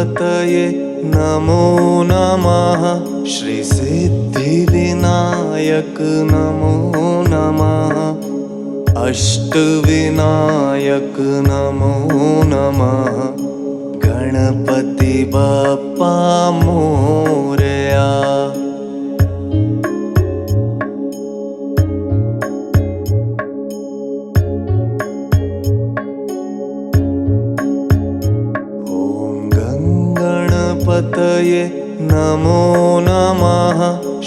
गणपतये नमो नमः। श्री सिद्धिविनायक नमो नमः। अष्टविनायक नमो नमः। गणपति बप्पा मोरया। गणपतये नमो नमः।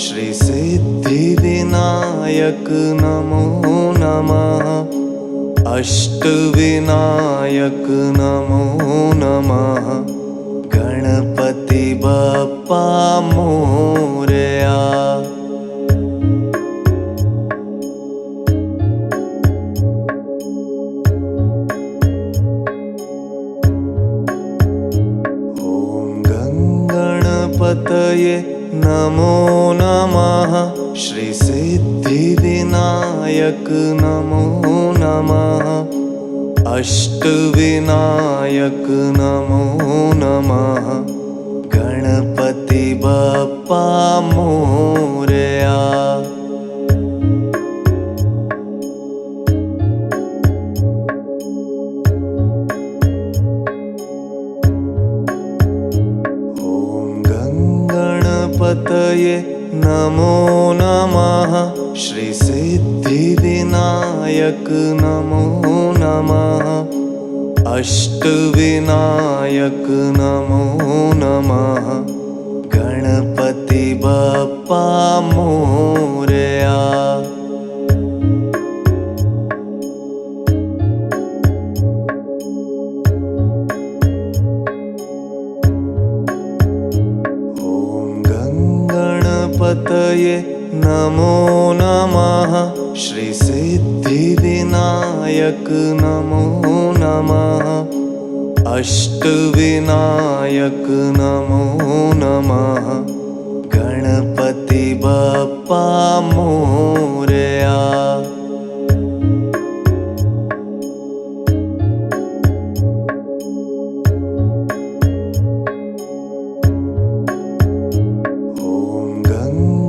श्री सिद्धिविनायक नमो नमः। अष्टविनायक नमो नमः। गणपति बप्पा मोरया। गणपतये नमो नमः। श्री सिद्धिविनायक नमो नमः। अष्टविनायक नमो नमः। गणपति बप्पा मोरया। गणपतये नमो नमः। श्री सिद्धिविनायक नमो नमः। अष्टविनायक नमो नमः। गणपति बप्पा मोरया। गणपतये नमो नमः। श्री सिद्धिविनायक नमो नमः। अष्टविनायक नमो नमः। गणपति बप्पा मोरया।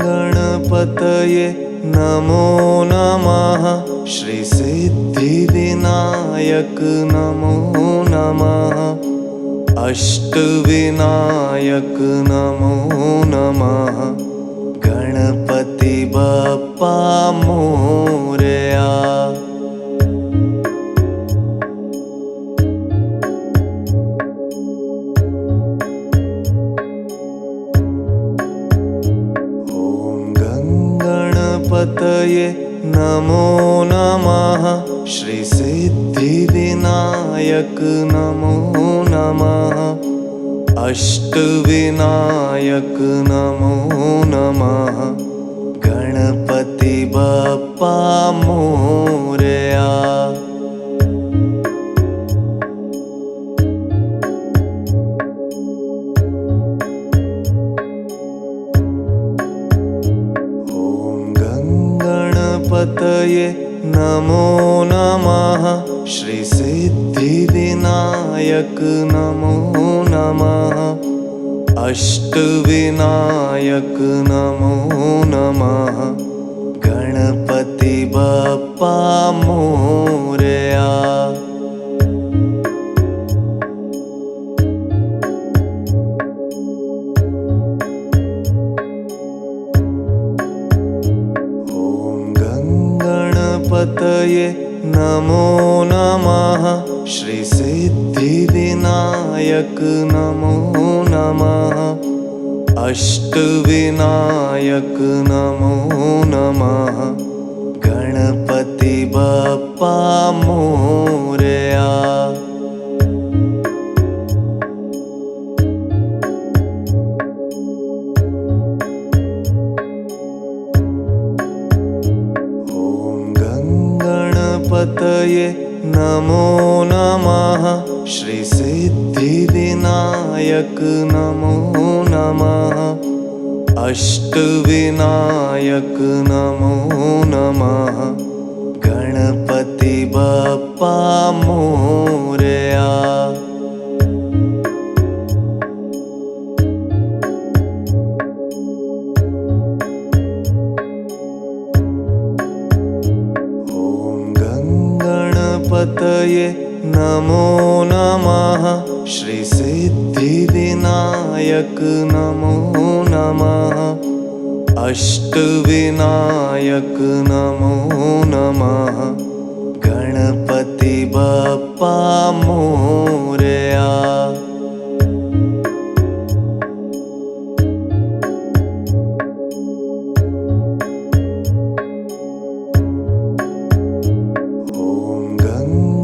गणपतये नमो नमः। श्री सिद्धिविनायक नमो नमः। अष्टविनायक नमो नमः। गणपति बप्पा मोरया। गणपतये नमो नमः। श्री सिद्धिविनायक नमो नमः। अष्टविनायक नमो नमः। गणपति बप्पा मोरया। गणपतये नमो नमः। श्री सिद्धिविनायक नमो नमः। अष्टविनायक नमो नमः। गणपति बप्पा मोरया। गणपतये नमो नमः। श्री सिद्धिविनायक नमो नमः। अष्टविनायक नमो नमः। गणपति बप्पा मोरया। गणपतये नमो नमः। श्री सिद्धिविनायक नमो नमः। अष्टविनायक नमो नमः। गणपति बप्पा मोरया। गणपतये नमो नमः। श्री सिद्धिविनायक नमो नमः। अष्टविनायक नमो नमः। गणपति बप्पा मोरया।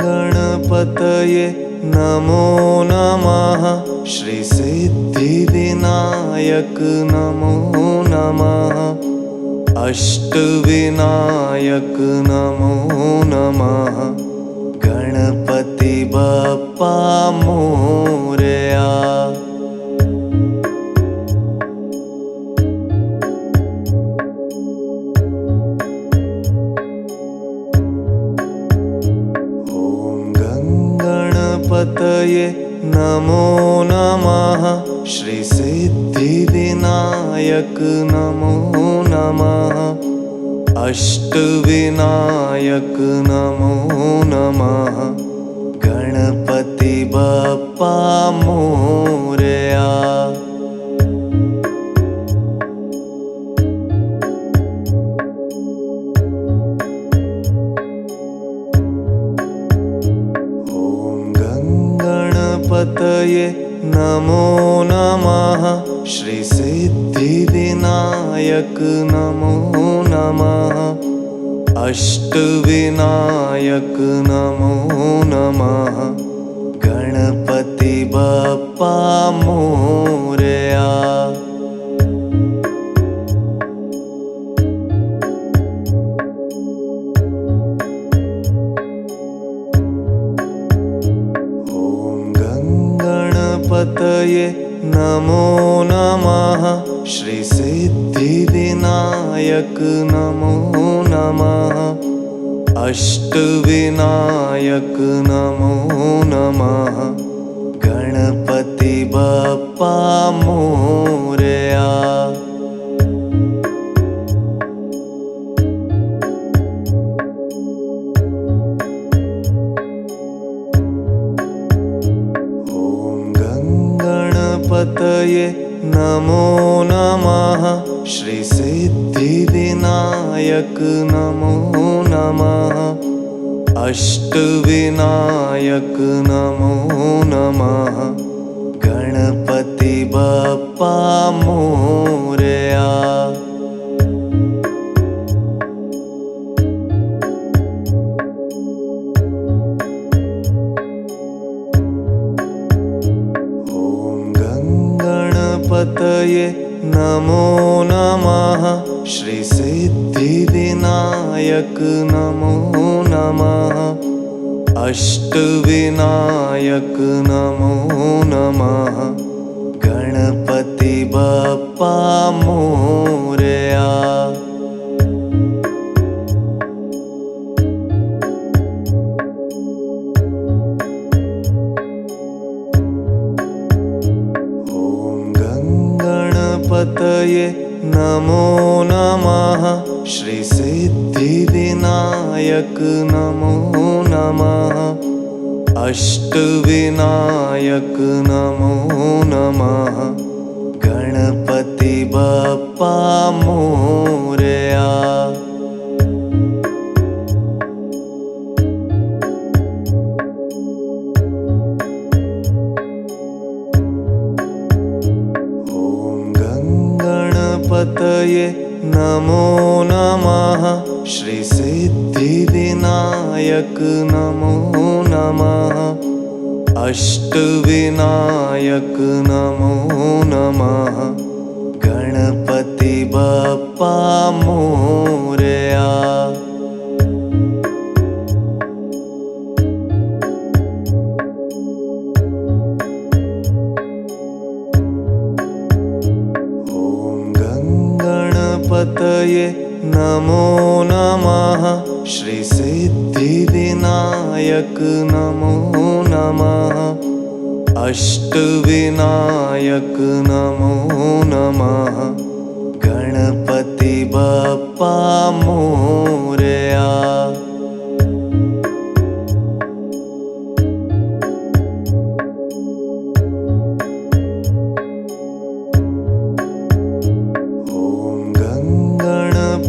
गणपतये नमो नमः। श्री सिद्धिविनायक नमो नमः। अष्टविनायक नमो नमः। गणपति बप्पा मोरया। गणपतये नमो नमः। श्री सिद्धिविनायक नमो नमः। अष्टविनायक नमो नमः। गणपति बप्पा मोरया। गणपतये नमो नमः। श्री सिद्धिविनायक नमो नमः। अष्टविनायक नमो नमः। गणपति बप्पा मोरया। गणपतये नमो नमः। श्री सिद्धिविनायक नमो नमः। अष्टविनायक नमो नमः। गणपति बप्पा मोरया। गणपतये नमो नमः। श्री सिद्धिविनायक नमो नमः। अष्टविनायक नमो नमः। गणपति बप्पा मोरया। गणपतये नमो नमः। श्री सिद्धिविनायक नमो नमः। अष्टविनायक नमो नमः। गणपति बप्पा मोरया। गणपतये नमो नमः। श्री सिद्धिविनायक नमो नमः। अष्टविनायक नमो नमः। गणपति बप्पा मोरया। गणपतये नमो नमः। श्री सिद्धिविनायक नमो नमः। अष्टविनायक नमो नमः। गणपति बप्पा मोरया। गणपतये नमो नमः। श्री सिद्धिविनायक नमो नमः। अष्टविनायक नमो नमः। गणपति बप्पा मोरया।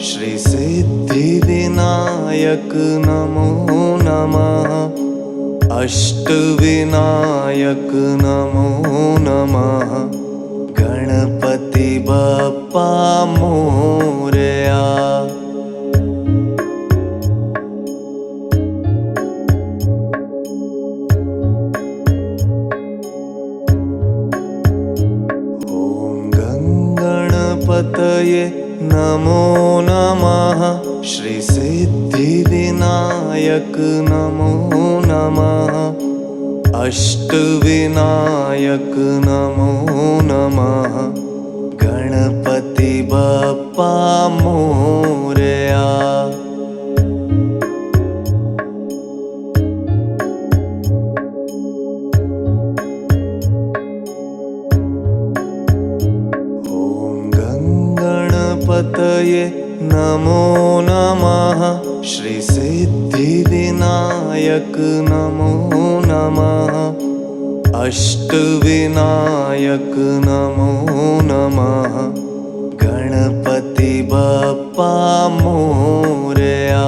श्री सिद्धिविनायक नमो नमः। अष्टविनायक नमो नमः। गणपति बप्पा मोरया। गणपतये नमो नमः। श्री सिद्धिविनायक नमो नमः। अष्टविनायक नमो नमः। गणपति बप्पा मोरया। गणपतये नमो नमः। श्री सिद्धिविनायक नमो नमः। अष्टविनायक नमो नमः। गणपति बप्पा मोरया।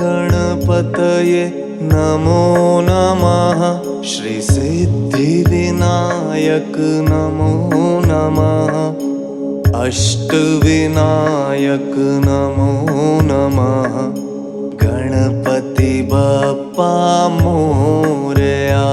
गणपतये नमो नमः। श्री सिद्धिविनायक नमो नमः। अष्टविनायक नमो नमः। गणपति बप्पा मोरया।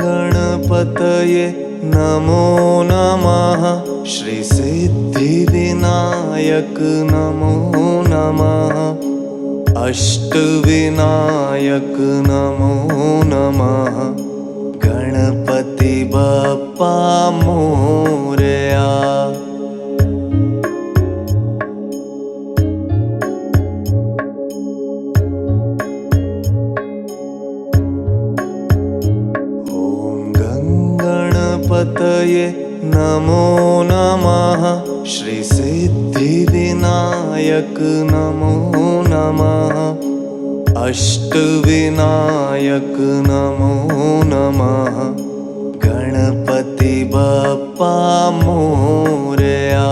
गणपतये नमो नमः। श्री सिद्धिविनायक नमो नमः। अष्टविनायक नमो नमः। गणपति बप्पा मोरया। गणपतये नमो नमः। श्री सिद्धिविनायक नमो नमः। अष्टविनायक नमो नमः। गणपति बप्पा मोरया।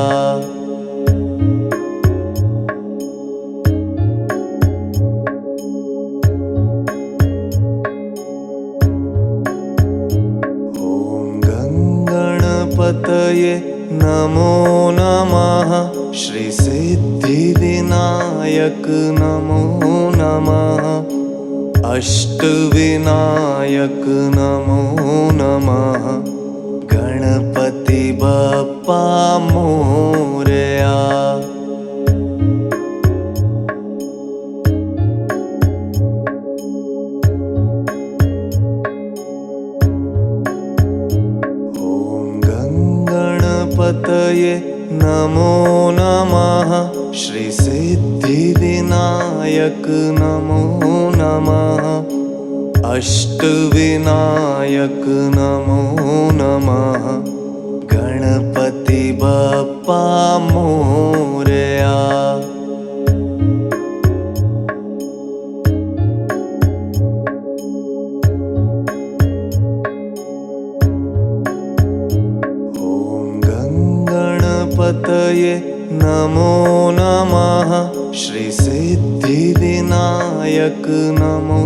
गणपतये नमो नमः। श्री सिद्धिविनायक नमो नमः। अष्टविनायक नमो नमः। गणपति बप्पा मोरया। गणपतये नमो नमः। श्री सिद्धिविनायक नमो नमः। अष्टविनायक नमो नमः। गणपति बप्पा मोरया। गणपतये नमो नमः। श्री सिद्धिविनायक नमो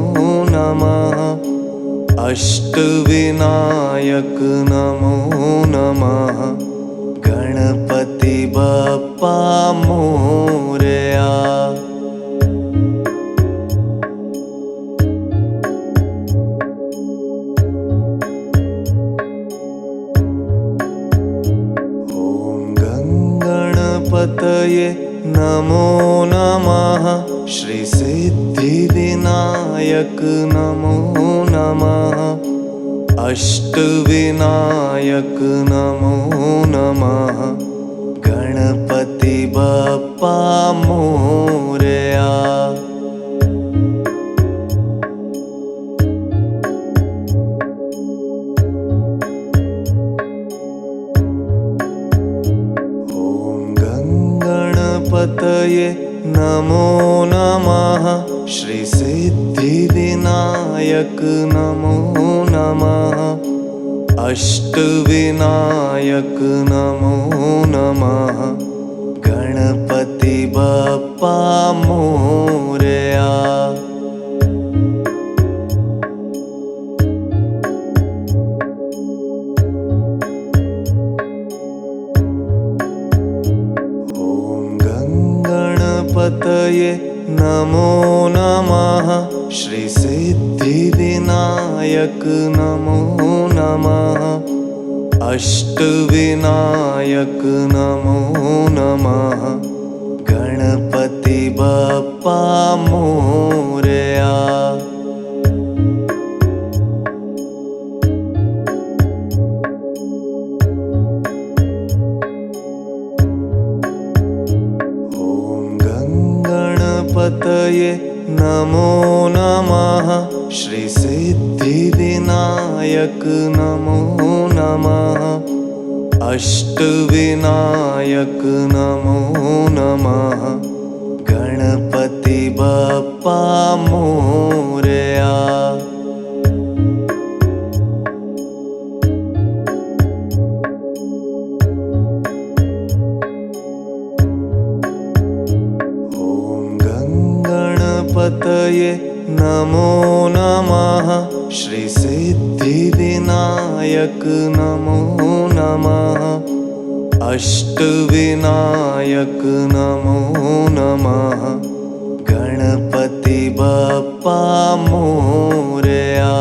नमः। अष्टविनायक नमो नमः। गणपति बप्पा मोरया। गणपतये नमो नमः। श्री सिद्धिविनायक नमो नमः। अष्टविनायक नमो नमः। गणपति बप्पा मोरया। गणपतये नमो नमः। श्री सिद्धिविनायक नमो नमः। अष्टविनायक नमो नमः। गणपति बप्पा मोरया। गणपतये नमो नमः। श्री सिद्धिविनायक नमो नमः। अष्टविनायक नमो नमः। गणपति बप्पा मोरया। गणपतये नमो नमः। श्री सिद्धिविनायक नमो नमः। अष्टविनायक नमो नमः। गणपति बप्पा मोरया। गणपतये नमो नमः। श्री सिद्धिविनायक नमो नमः। अष्टविनायक नमो नमः। गणपति बप्पा मोरया।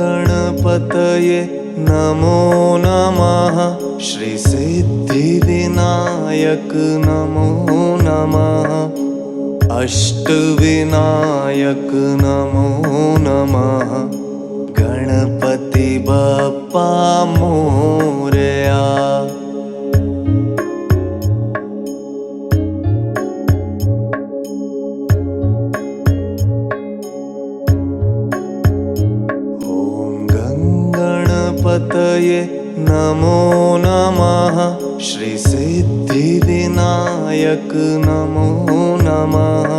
गणपतये नमो नमः। श्री सिद्धिविनायक नमो नमः। अष्टविनायक नमो नमः। गणपति बप्पा मोरया। गणपतये नमो नमः। श्री सिद्धिविनायक नमो नमः।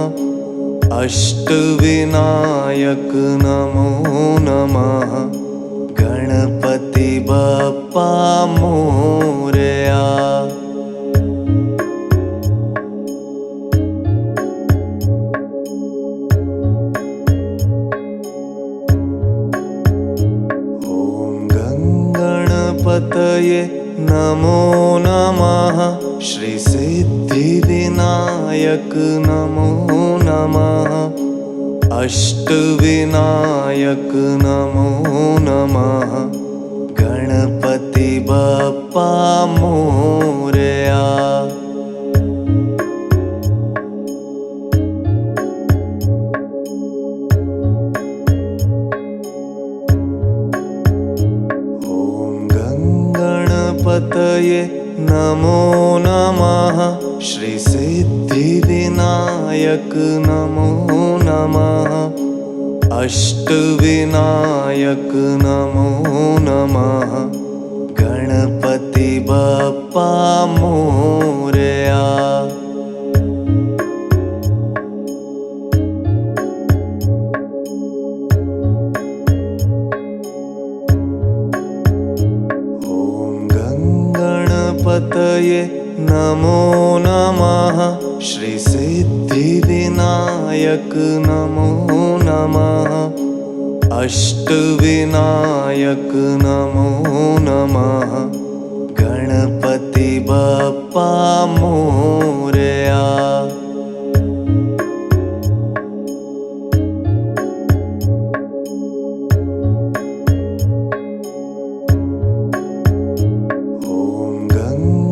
अष्टविनायक नमो नमः। गणपति बप्पा मोरया। गणपतये नमो नमः। श्री सिद्धिविनायक नमो नमः। अष्टविनायक नमो नमः। गणपति बप्पा मोरया। गणपतये नमो नमः। श्री सिद्धिविनायक नमो नमः। अष्टविनायक नमो नमः। गणपति बप्पा मोरया। गणपतये नमो नमः। श्री सिद्धिविनायक नमो नमः। अष्टविनायक नमो नमः। गणपति बप्पा मोरया।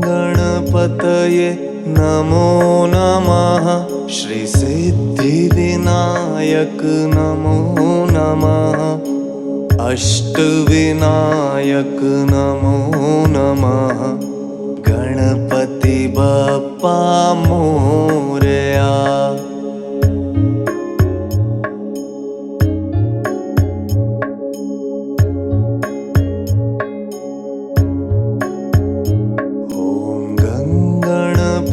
गणपतये नमो नमः। श्री सिद्धिविनायक नमो नमः। अष्टविनायक नमो नमः। गणपति बप्पा मोरया।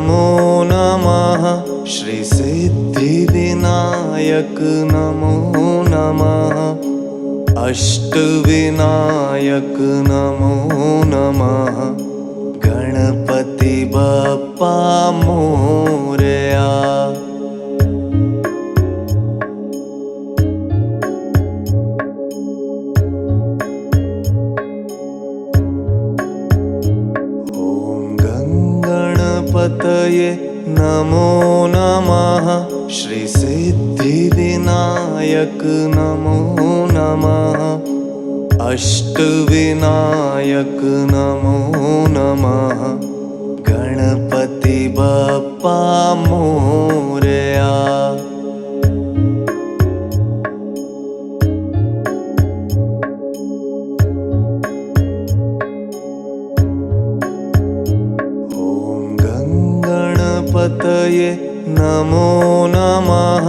नमो नमः श्री सिद्धिविनायक नमो नमः अष्टविनायक नमो नमः गणपति बप्पा मोरया। गणपतये नमो नमः श्री सिद्धिविनायक नमो नमः अष्टविनायक नमो नमः गणपति बप्पा मोरया। गणपतये नमो नमः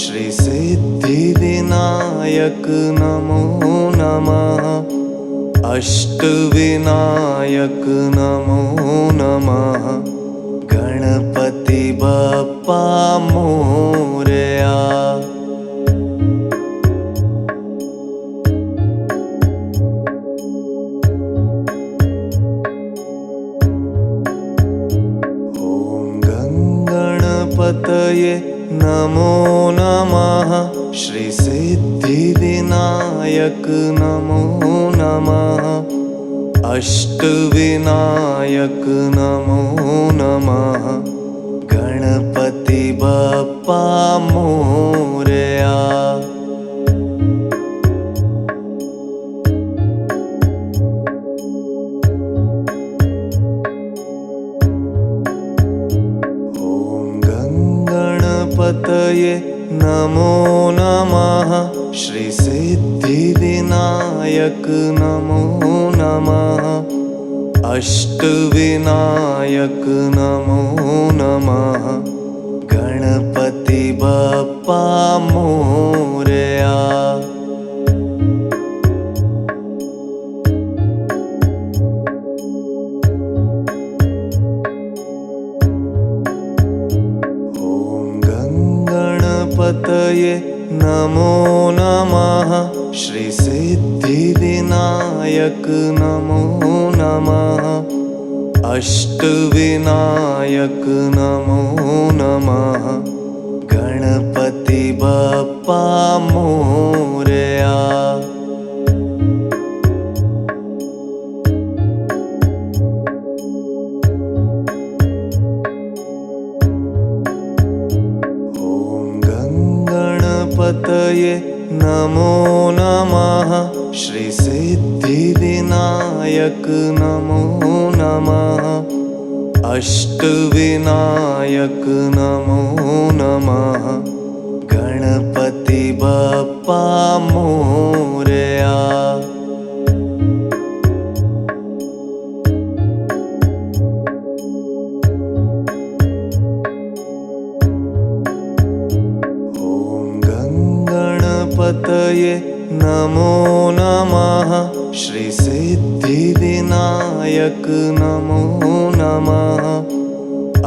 श्री सिद्धिविनायक नमो नमः अष्टविनायक नमो नमः गणपति बप्पा मोरया। गणपतये नमो नमः श्री सिद्धिविनायक नमो नमः अष्टविनायक नमो नमः गणपति बप्पा मोरया। गणपतये नमो नमः श्री सिद्धिविनायक नमो नमः अष्टविनायक नमो नमः गणपति बप्पा मोरया। गणपतये नमो नमः श्री सिद्धिविनायक नमो नमः अष्टविनायक नमो नमः गणपति बप्पा मोरया। गणपतये नमो नमः श्री सिद्धिविनायक नमो नमः अष्टविनायक नमो नमः गणपति बप्पा मोरया। गणपतये नमो नमः श्री सिद्धिविनायक नमो नमः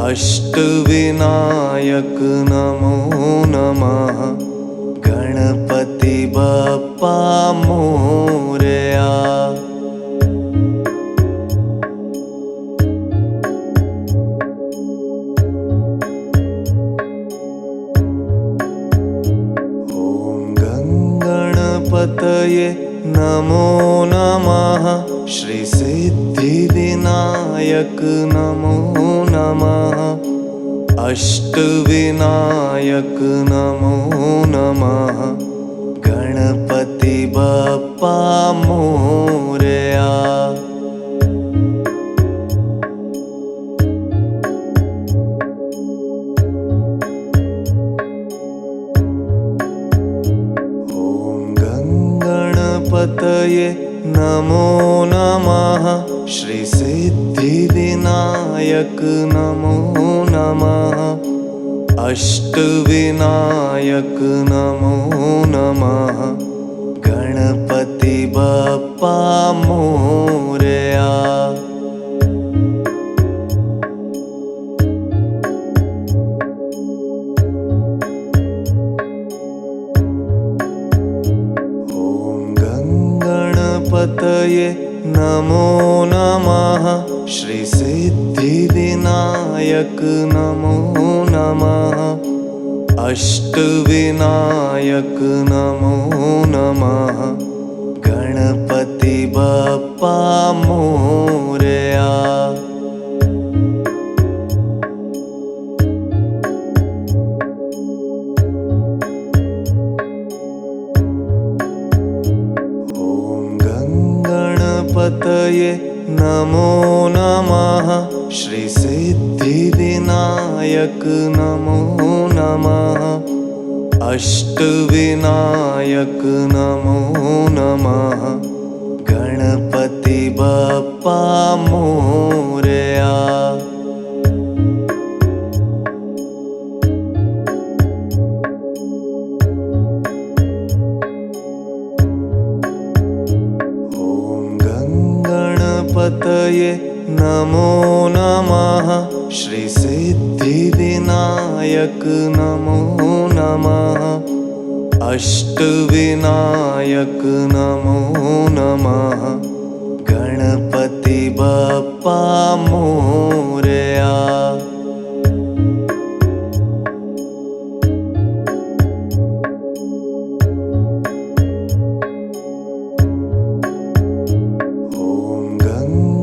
अष्टविनायक नमो नमः गणपति बप्पा मोरया। गणपतये नमो नमः श्री सिद्धिविनायक नमो नमः अष्टविनायक नमो नमः गणपति बप्पा मोरया। गणपतये नमो नमः श्री सिद्धिविनायक नमो नमः अष्टविनायक नमो नमः गणपति बप्पा मोरया। गणपतये नमो नमः। श्री सिद्धिविनायक नमो नमः। अष्टविनायक नमो नमः। गणपति बप्पा मोरया। गणपतये नमो नमः। श्री सिद्धिविनायक नमो नमः। अष्टविनायक नमो नमः। गणपति बप्पा मोरया। गणपतये नमो नमः। श्री सिद्धिविनायक नमो नमः। अष्टविनायक नमो नमः। गणपति बप्पा मोरया।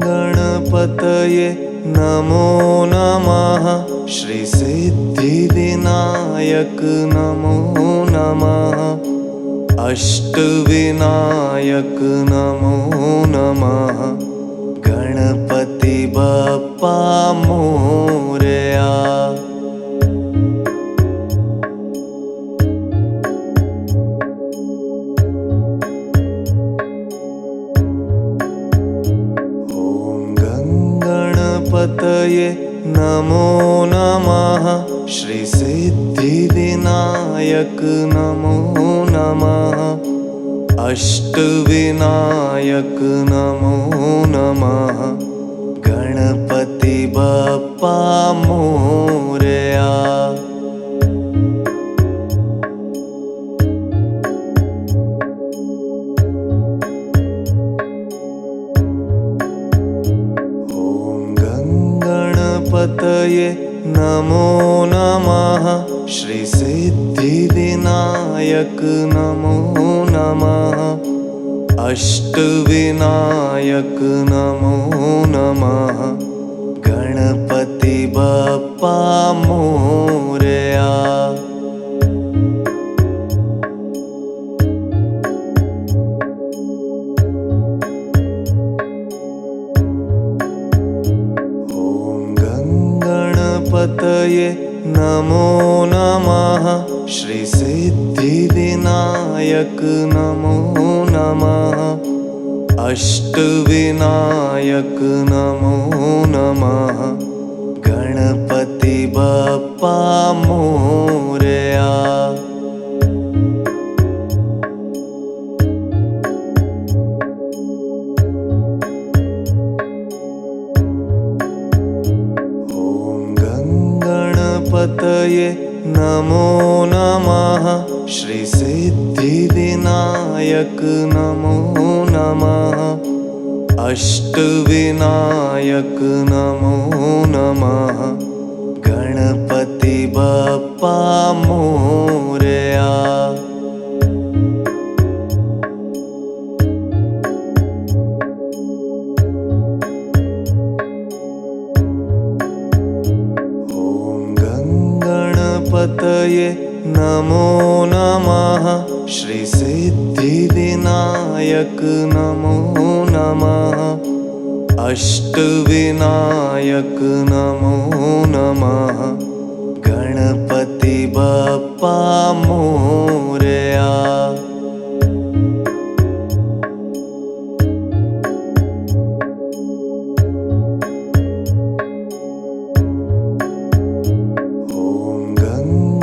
गणपतये नमो नमः। श्री सिद्धिविनायक नमो नमः। अष्टविनायक नमो नमः। गणपति बप्पा मोरया। गणपतये नमो नमः। श्री सिद्धिविनायक नमो नमः। अष्टविनायक नमो नमः। गणपति बप्पा मोरया। गणपतये नमो नमः। श्री सिद्धिविनायक नमो नमः। अष्टविनायक नमो नमः। गणपति बप्पा मोरया। गणपतये नमो नमः। श्री सिद्धिविनायक नमो नमः। अष्टविनायक नमो नमः। गणपति बप्पा मोरया। गणपतये नमो नमः। श्री सिद्धिविनायक नमो नमः। अष्टविनायक नमो नमः। गणपति बप्पा मोरया। गणपतये नमो नमः। श्री सिद्धिविनायक नमो नमः। अष्टविनायक नमो नमः। गणपति बप्पा मोरया।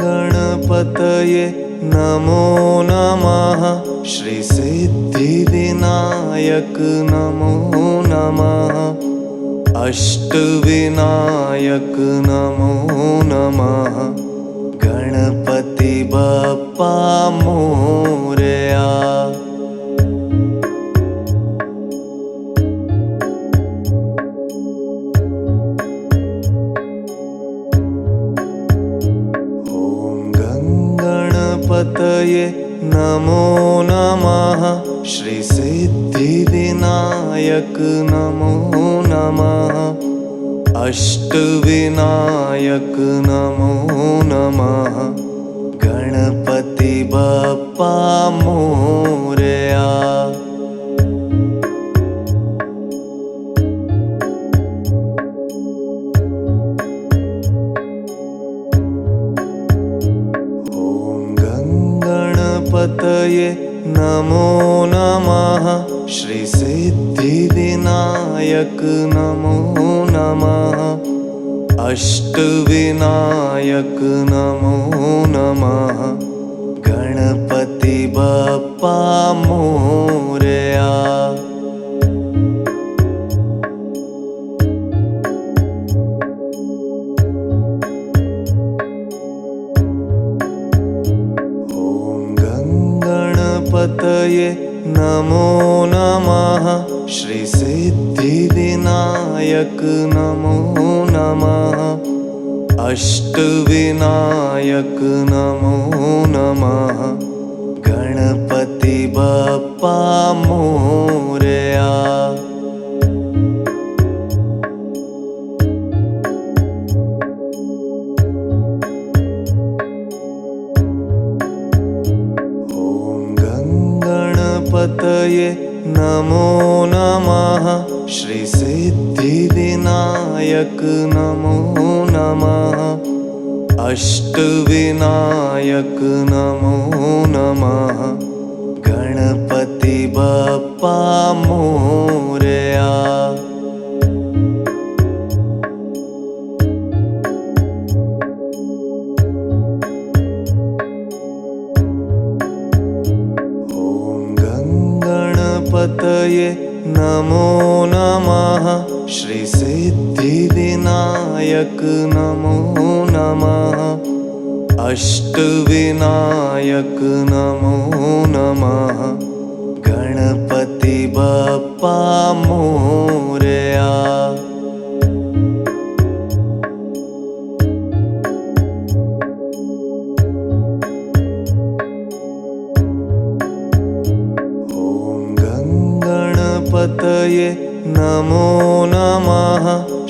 गणपतये नमो नमः। श्री सिद्धिविनायक नमो नमः। अष्टविनायक नमो नमः। गणपति बप्पा मोरया। गणपतये नमो नमः। श्री सिद्धिविनायक नमो नमः। अष्टविनायक नमो नमः। गणपति बप्पा मोरया। गणपतये नमो नमः। श्री सिद्धिविनायक नमो नमः। अष्टविनायक नमो नमः। गणपति बप्पा मोरया। गणपतये नमो नमः। श्री सिद्धिविनायक नमो नमः। अष्टविनायक नमो नमः। गणपति बप्पा मोरया। गणपतये नमो नमः। श्री सिद्धिविनायक नमो नमः। अष्टविनायक नमो नमः। गणपति बप्पा मोरया। गणपतये नमो नमः। श्री सिद्धिविनायक नमो नमः। अष्टविनायक नमो नमः। गणपति बप्पा मोरया। गणपतये नमो नमः।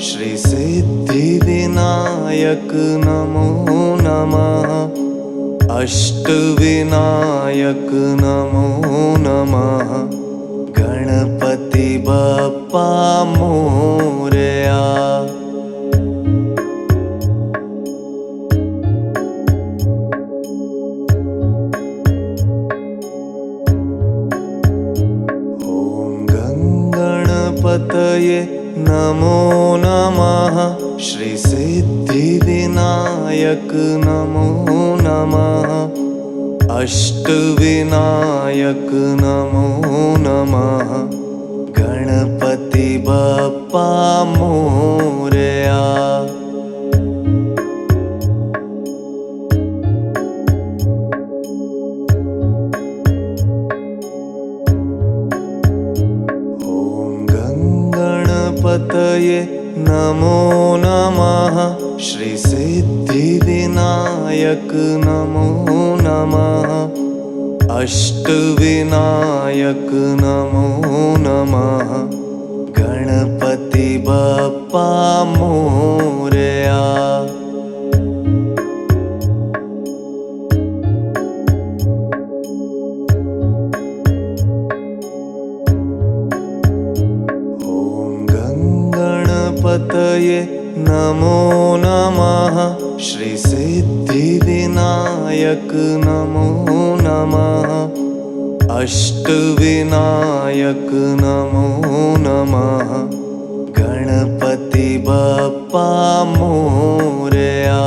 श्री सिद्धिविनायक नमो नमः। अष्टविनायक नमो नमः। गणपति बप्पा मोरया। गणपतये नमो नमः। श्री सिद्धिविनायक नमो नमः। अष्टविनायक नमो नमः। गणपति बप्पा मोरया। गणपतये नमो नमः। श्री सिद्धिविनायक नमो नमः। अष्टविनायक नमो नमः। गणपति बप्पा मोरया। गणपतये नमो नमः। श्री सिद्धिविनायक नमो नमः। अष्टविनायक नमो नमः। गणपति बप्पा मोरया।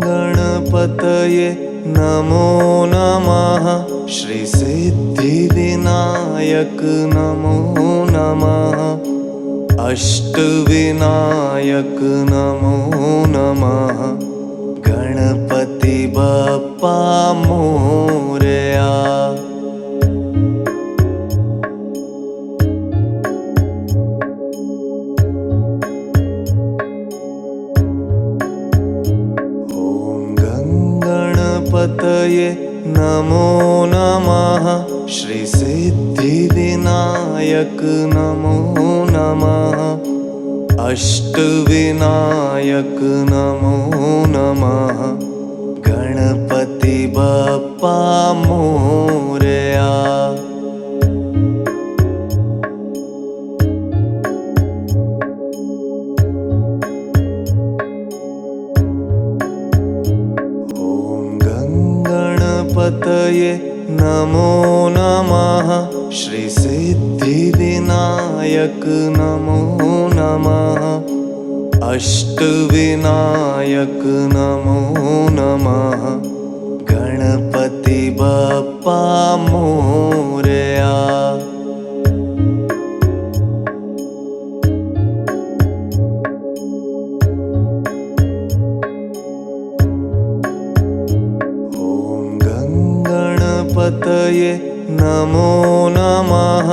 गणपतये नमो नमः। श्री सिद्धिविनायक नमो नमः। अष्टविनायक नमो नमः। गणपति बप्पा मोरया। नमः श्री सिद्धिविनायक नमो नमः अष्टविनायक नमो नमः गणपति बप्पा मोरया। गणपतये नमो नमः श्री सिद्धिविनायक नमो नमः अष्टविनायक नमो नमः गणपति बप्पा मोरया। गणपतये नमो नमः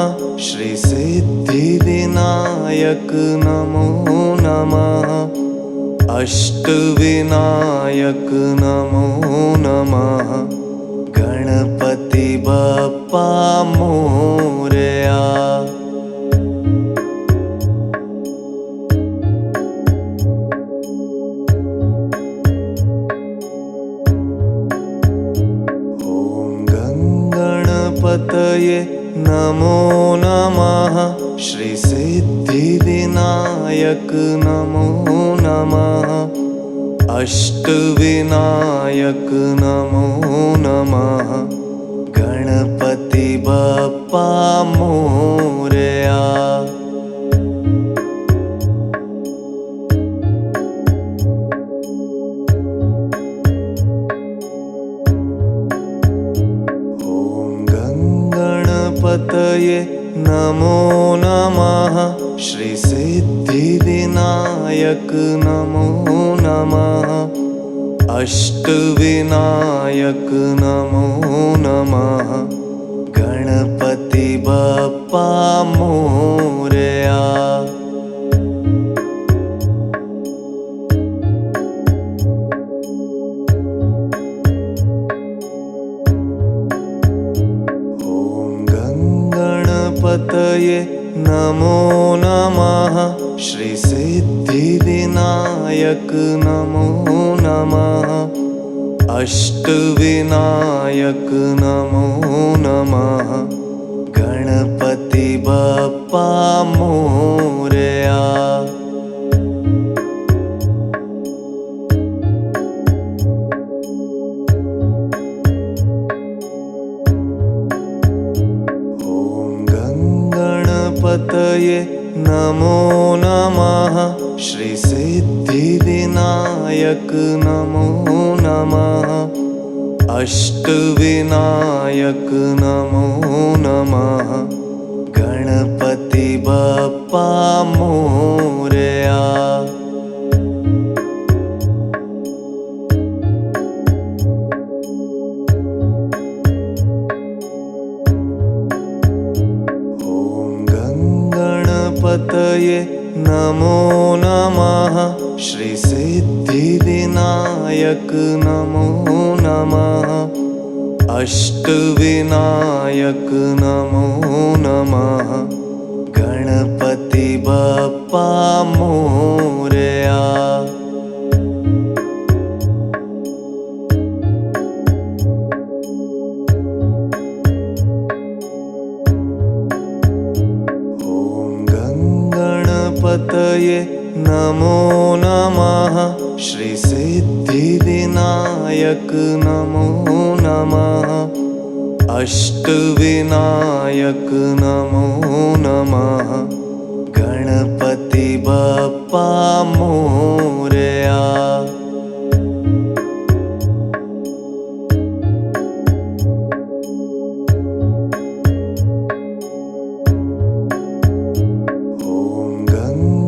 श्री सिद्धिविनायक नमो नमः अष्टविनायक नमो नमः गणपति बप्पा मोरया। गणपतये नमो नमः श्री सिद्धिविनायक नमो नमः अष्टविनायक नमो नमः गणपति बप्पा मोरया। गणपतये नमो नमः श्री सिद्धिविनायक नमो नमः अष्टविनायक नमो नमः गणपति बप्पा मोरया। गणपतये नमो नमः श्री सिद्धिविनायक नमो नमः अष्टविनायक नमो नमः गणपति बप्पा मोरया। गणपतये नमो नमः श्री सिद्धिविनायक नमो नमः अष्टविनायक नमो नमः गणपति बप्पा मोरया। गणपतये नमो नमः श्री सिद्धिविनायक नमो नमः अष्टविनायक नमो नमः गणपति बप्पा मोरया। गणपतये नमो नमः श्री सिद्धिविनायक नमो नमः अष्टविनायक नमो नमः गणपति बप्पा मोरया।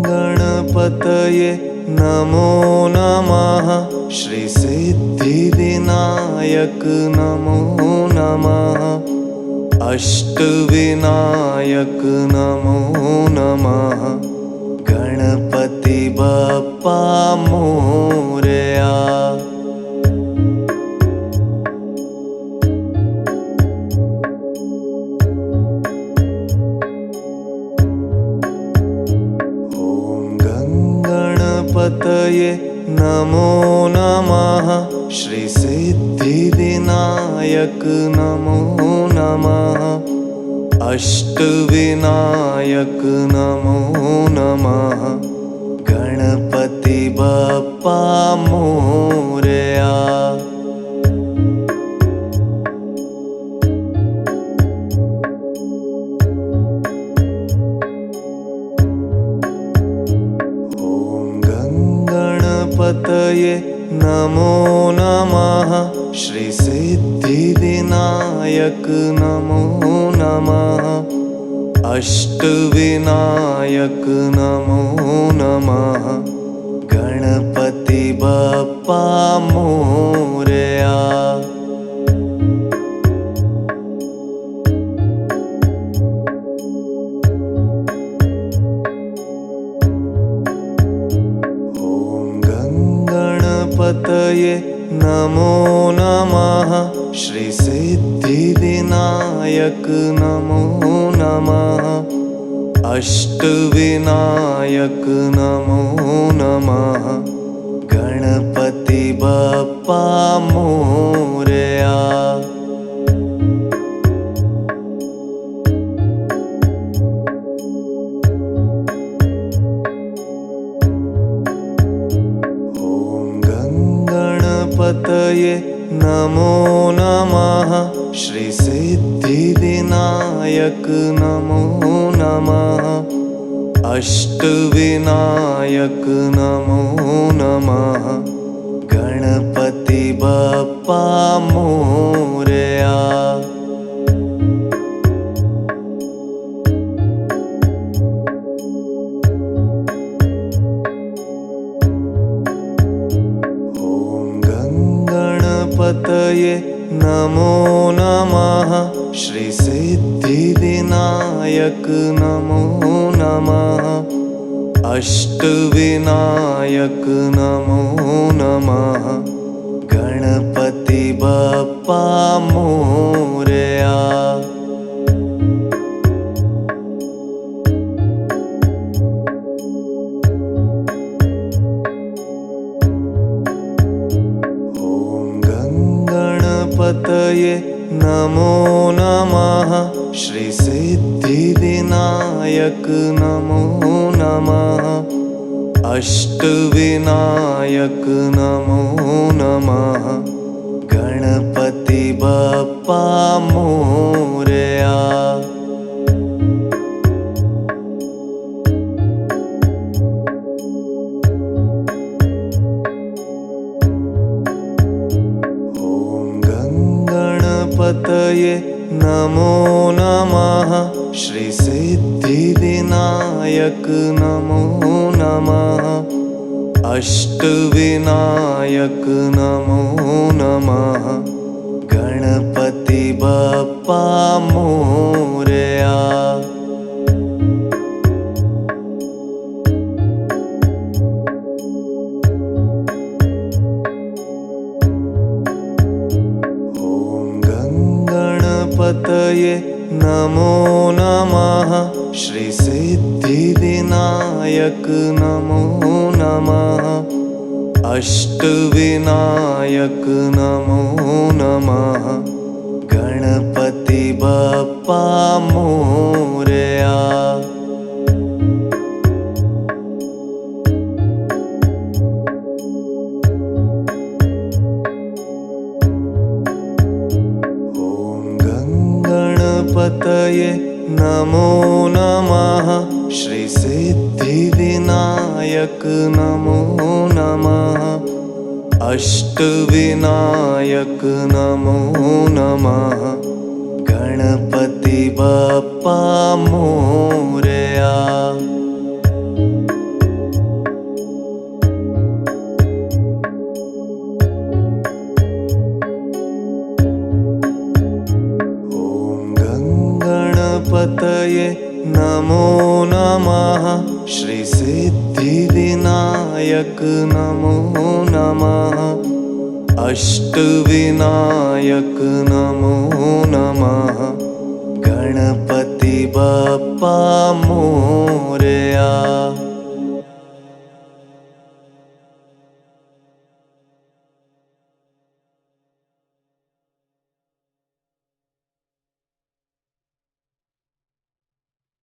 गणपतये नमो नमः श्री सिद्धिविनायक नमो नमः अष्टविनायक नमो नमः गणपति बप्पा मोरया। नमो नमः। श्री सिद्धिविनायक नमो नमः। अष्टविनायक नमो नमः। गणपति बप्पा मोरया। गणपतये नमो नमः। श्री सिद्धिविनायक नमो नमः। अष्टविनायक नमो नमः। गणपति बप्पा मोरया। गणपतये नमो नमः। श्री सिद्धिविनायक नमो नमः। अष्टविनायक नमो नमः। गणपति बप्पा मोरया। गणपतये नमो नमः। श्री सिद्धिविनायक नमो नमः। अष्टविनायक नमो नमः। गणपति बप्पा मोरया। गणपतये नमो नमः। श्री सिद्धिविनायक नमो नमः। अष्टविनायक नमो नमः। गणपति बप्पा मोरया। गणपतये नमो नमः। श्री सिद्धिविनायक नमो नमः। अष्टविनायक नमो नमः। गणपति बप्पा मोरया। गणपतये नमो नमः। श्री सिद्धिविनायक नमो नमः। अष्टविनायक नमो नमः। गणपति बप्पा मोरया। गणपतये नमो नमः। श्री सिद्धिविनायक नमो नमः। अष्टविनायक नमो नमः। गणपति बप्पा मोरया। गणपतये नमो नमः। श्री सिद्धिविनायक नमो नमः। अष्टविनायक नमो नमः। गणपति बप्पा मोरया। गणपतये नमो नमः। श्री सिद्धिविनायक नमो नमः। अष्टविनायक नमो नमः। गणपति बप्पा मोरया।